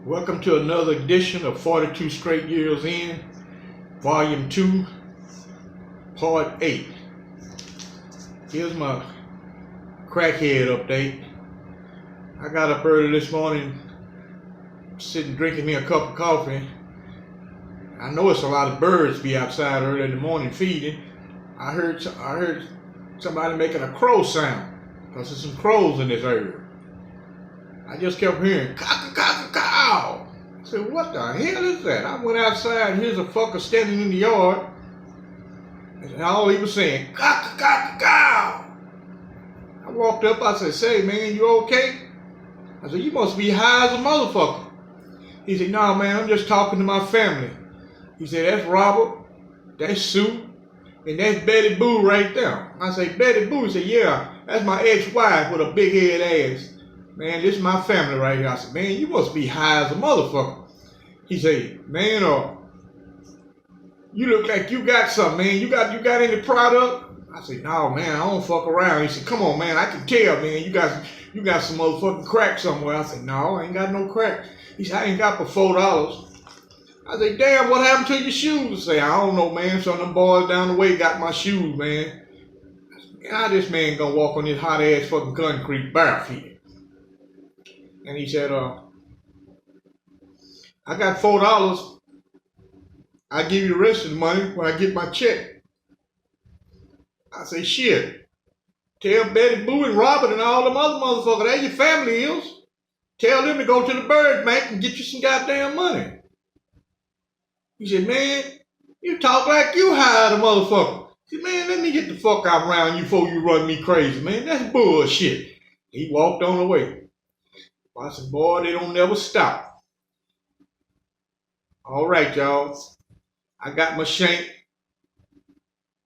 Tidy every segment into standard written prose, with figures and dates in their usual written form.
Welcome to another edition of 42 Straight Years In, Volume 2, Part 8. Here's my crackhead update. I got up early this morning, sitting drinking me a cup of coffee. I know it's a lot of birds be outside early in the morning feeding. I heard somebody making a crow sound, because there's some crows in this area. I just kept hearing cow. I said, what the hell is that? I went outside, and here's a fucker standing in the yard, and all he was saying, cow. I walked up, I said, say, man, you okay? I said, you must be high as a motherfucker. He said, no, man, I'm just talking to my family. He said, that's Robert, that's Sue, and that's Betty Boo right there. I said, Betty Boo? He said, yeah, that's my ex-wife with a big head ass. Man, this is my family right here. I said, man, you must be high as a motherfucker. He said, man, you look like you got something, man. You got any product? I said, no, man, I don't fuck around. He said, come on, man, I can tell, man, you got some motherfucking crack somewhere. I said, no, I ain't got no crack. He said, I ain't got but $4. I said, damn, what happened to your shoes? I said, I don't know, man. Some of them boys down the way got my shoes, man. I said, how this man gonna walk on this hot ass fucking concrete barefoot? And he said, I got $4. I'll give you the rest of the money when I get my check. I say, shit. Tell Betty Boo and Robert and all them other motherfuckers, that your family is. Tell them to go to the bird bank and get you some goddamn money. He said, man, you talk like you high as a motherfucker. He said, man, let me get the fuck out around you before you run me crazy, man. That's bullshit. He walked on away. I said, boy, they don't never stop. All right, y'all. I got my shank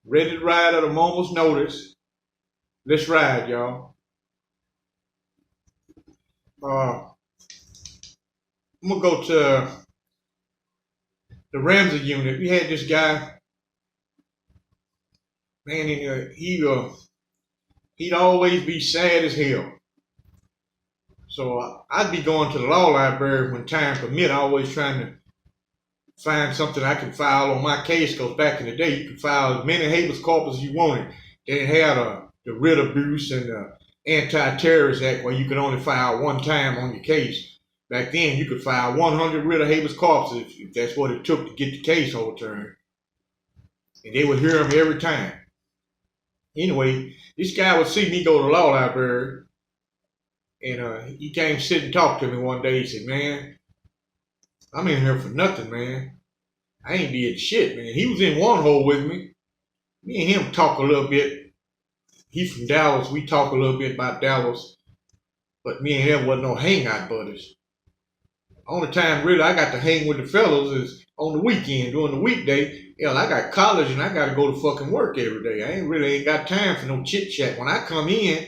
ready to ride at a moment's notice. Let's ride, y'all. I'm going to go to the Ramee Unit. We had this guy, man, he'd always be sad as hell. So I'd be going to the law library when time permit, always trying to find something I can file on my case, because back in the day, you could file as many habeas corpus as you wanted. They had the writ abuse and the Anti-Terrorist Act where you could only file one time on your case. Back then, you could file 100 writ of habeas corpus if that's what it took to get the case overturned. And they would hear them every time. Anyway, this guy would see me go to the law library. And he came sit and talk to me one day. He said, man, I'm in here for nothing, man. I ain't did shit, man. He was in one hole with me. Me and him talk a little bit. He from Dallas. We talk a little bit about Dallas. But me and him wasn't no hangout buddies. Only time really I got to hang with the fellas is on the weekend. During the weekday, hell, I got college and I got to go to fucking work every day. I ain't got time for no chit chat. When I come in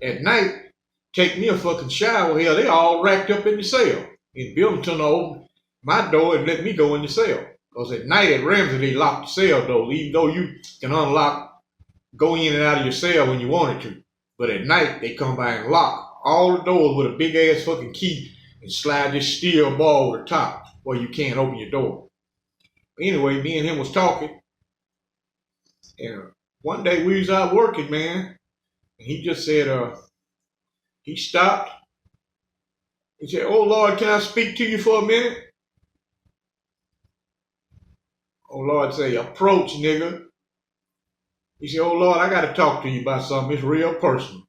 at night, take me a fucking shower, hell, they all racked up in the cell. And Billington opened my door and let me go in the cell. Because at night at Ramsey, they lock the cell doors, even though you can unlock, go in and out of your cell when you wanted to. But at night, they come by and lock all the doors with a big ass fucking key and slide this steel ball over the top where you can't open your door. But anyway, me and him was talking. And one day we was out working, man. And he just said, he stopped. He said, oh, Lord, can I speak to you for a minute? Oh, Lord say, approach, nigga. He said, oh, Lord, I got to talk to you about something. It's real personal.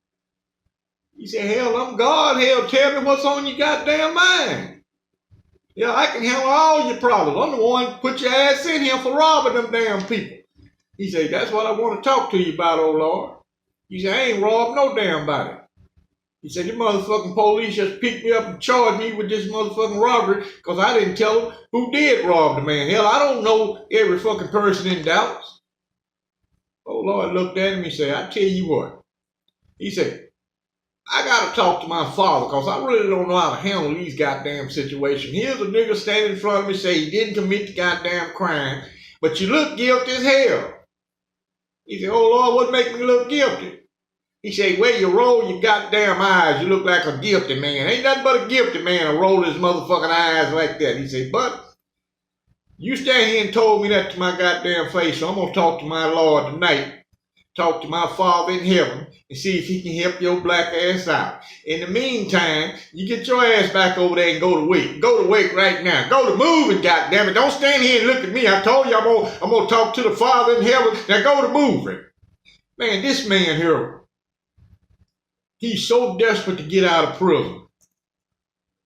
He said, hell, I'm God. Hell, tell me what's on your goddamn mind. Yeah, I can handle all your problems. I'm the one put your ass in here for robbing them damn people. He said, that's what I want to talk to you about, oh, Lord. He said, I ain't robbed no damn body. He said, you motherfucking police just picked me up and charged me with this motherfucking robbery because I didn't tell them who did rob the man. Hell, I don't know every fucking person in Dallas. Oh, Lord looked at him and said, I tell you what. He said, I got to talk to my father because I really don't know how to handle these goddamn situations. Here's a nigga standing in front of me say he didn't commit the goddamn crime, but you look guilty as hell. He said, oh, Lord, what make me look guilty? He said, where you roll your goddamn eyes, you look like a gifted man. Ain't nothing but a gifted man to roll his motherfucking eyes like that. He said, but you stand here and told me that to my goddamn face, so I'm going to talk to my Lord tonight. Talk to my Father in heaven and see if he can help your black ass out. In the meantime, you get your ass back over there and go to work. Go to work right now. Go to moving, goddammit. Don't stand here and look at me. I told you I'm gonna talk to the Father in heaven. Now go to moving. Man, this man here, he's so desperate to get out of prison.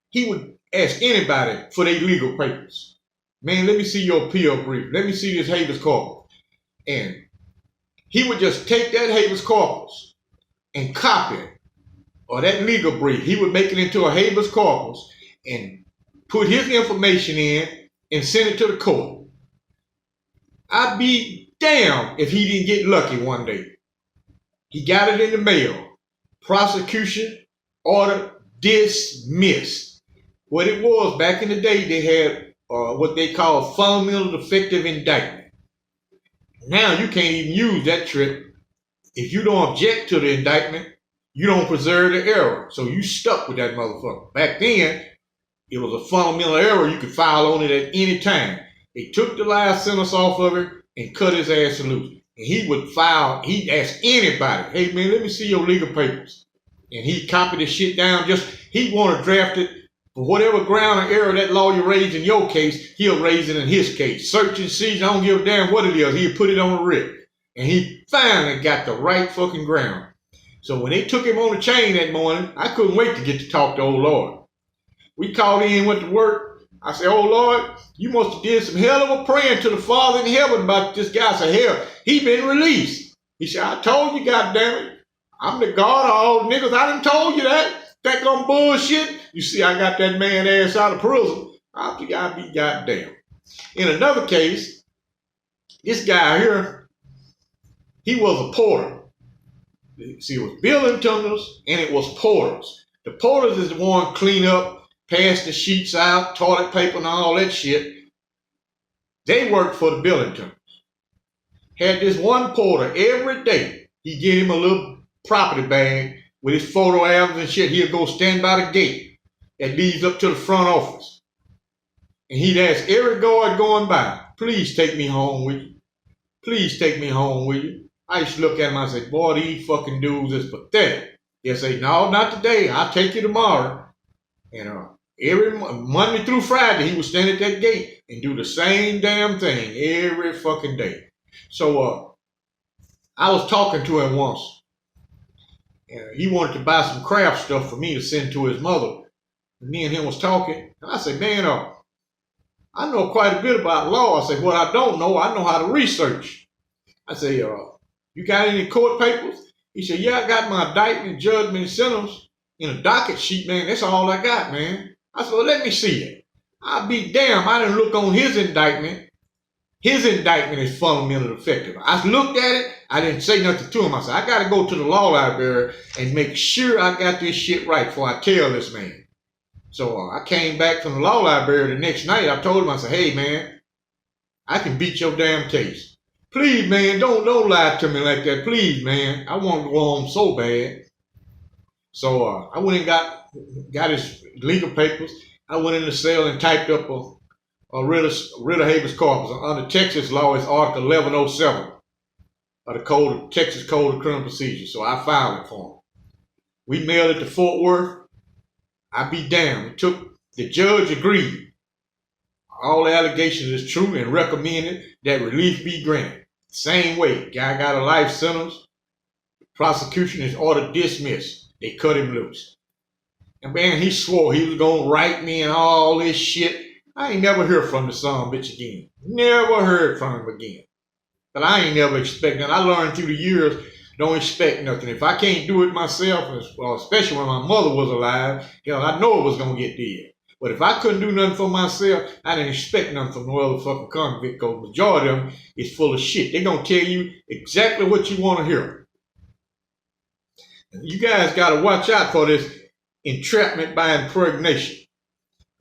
He would ask anybody for their legal papers. Man, let me see your appeal brief. Let me see this habeas corpus. And he would just take that habeas corpus and copy it, or that legal brief. He would make it into a habeas corpus and put his information in and send it to the court. I'd be damned if he didn't get lucky one day. He got it in the mail. Prosecution order dismissed. What it was, back in the day, they had what they call fundamental defective indictment. Now you can't even use that trick. If you don't object to the indictment, you don't preserve the error. So you stuck with that motherfucker. Back then, it was a fundamental error. You could file on it at any time. They took the last sentence off of it and cut his ass loose. And he would file, he'd ask anybody, hey man, let me see your legal papers. And he'd copy the shit down. He'd want to draft it for whatever ground or error that lawyer raised in your case, he'll raise it in his case. Search and seize, I don't give a damn what it is. He'll put it on the writ. And he finally got the right fucking ground. So when they took him on the chain that morning, I couldn't wait to get to talk to old Lord. We called in, went to work. I said, oh Lord, you must have did some hell of a praying to the Father in heaven about this guy. I said, hell, he been released. He said, I told you, goddammit. I'm the God of all niggas. I done told you that. Think I'm bullshit? You see, I got that man ass out of prison. I'll be goddamn. In another case, this guy here, he was a porter. See, it was building tunnels and it was porters. The porters is the one clean up, pass the sheets out, toilet paper and all that shit. They worked for the building tunnels. Had this one porter every day. He get him a little property bag with his photo albums and shit. He'll go stand by the gate that leads up to the front office. And he'd ask every guard going by, please take me home with you. Please take me home with you. I used to look at him, I said, boy, these fucking dudes is pathetic. He'll say, no, not today. I'll take you tomorrow. And every Monday through Friday, he would stand at that gate and do the same damn thing every fucking day. So I was talking to him once. He wanted to buy some craft stuff for me to send to his mother. And me and him was talking. And I said, man, I know quite a bit about law. I said, what I don't know, I know how to research. I said, you got any court papers? He said, yeah, I got my indictment, judgment, and sentence in a docket sheet, man. That's all I got, man. I said, well, let me see it. I'll be damned. I didn't look on his indictment. His indictment is fundamental defective. I looked at it. I didn't say nothing to him. I said, I got to go to the law library and make sure I got this shit right before I tell this man. So I came back from the law library the next night. I told him, I said, hey, man, I can beat your damn case. Please, man, don't lie to me like that. Please, man. I want to go home so bad. So I went and got his legal papers. I went in the cell and typed up a writ of habeas corpus. Under Texas law, it's Article 1107 of the Texas Code of Criminal Procedure. So I filed it for him. We mailed it to Fort Worth. I be damned. The judge agreed. All the allegations is true and recommended that relief be granted. Same way, guy got a life sentence. Prosecution is ordered dismissed. They cut him loose. And man, he swore he was gonna write me and all this shit. I ain't never heard from the son bitch again. Never heard from him again. But I ain't never expecting. I learned through the years, don't expect nothing. If I can't do it myself, especially when my mother was alive, I know it was gonna get dead. But if I couldn't do nothing for myself, I didn't expect nothing from no other fucking convict, because the majority of them is full of shit. They're gonna tell you exactly what you want to hear. You guys gotta watch out for this entrapment by impregnation.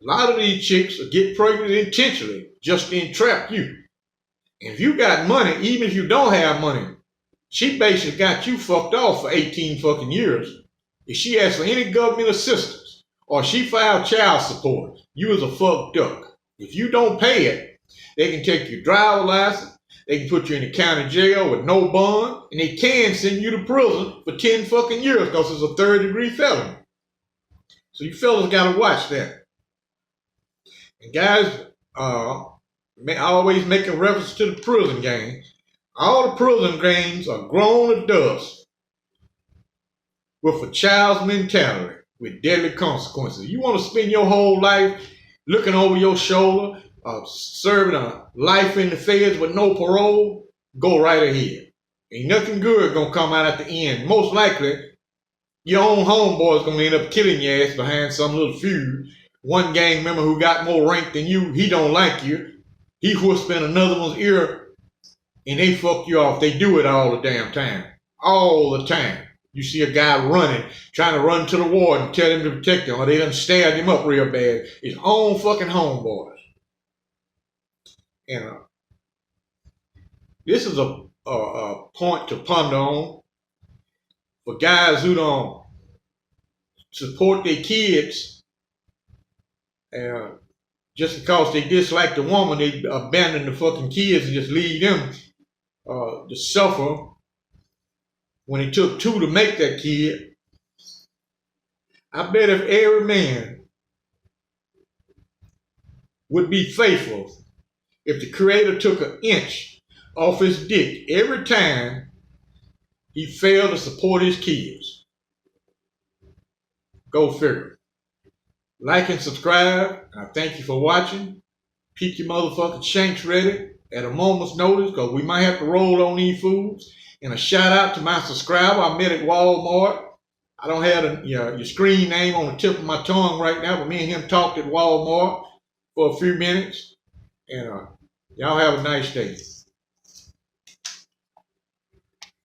A lot of these chicks will get pregnant intentionally just to entrap you. And if you got money, even if you don't have money, She basically got you fucked off for 18 fucking years. If she asked for any government assistance or she filed child support, you was a fuck duck. If you don't pay it, they can take your driver's license, they can put you in the county jail with no bond, and they can send you to prison for 10 fucking years because it's a third-degree felony. So you fellas gotta watch that. And guys, always making reference to the prison game. All the prison games are grown adults with a child's mentality with deadly consequences. You want to spend your whole life looking over your shoulder, serving a life in the feds with no parole? Go right ahead. Ain't nothing good gonna come out at the end. Most likely, your own homeboy's gonna end up killing your ass behind some little feud. One gang member who got more rank than you, he don't like you. He whispering another one's ear, and they fuck you off. They do it all the damn time. All the time. You see a guy running, trying to run to the warden and tell him to protect him, or they done stabbed him up real bad. His own fucking homeboys. And this is a point to ponder on for guys who don't support their kids, just because they dislike the woman, they abandon the fucking kids and just leave them to suffer when it took two to make that kid. I bet if every man would be faithful, if the Creator took an inch off his dick every time he failed to support his kids. Go figure. Like and subscribe. I thank you for watching. Keep your motherfucking shanks ready at a moment's notice because we might have to roll on these foods. And a shout out to my subscriber I met at Walmart. I don't have your screen name on the tip of my tongue right now, but me and him talked at Walmart for a few minutes. And y'all have a nice day.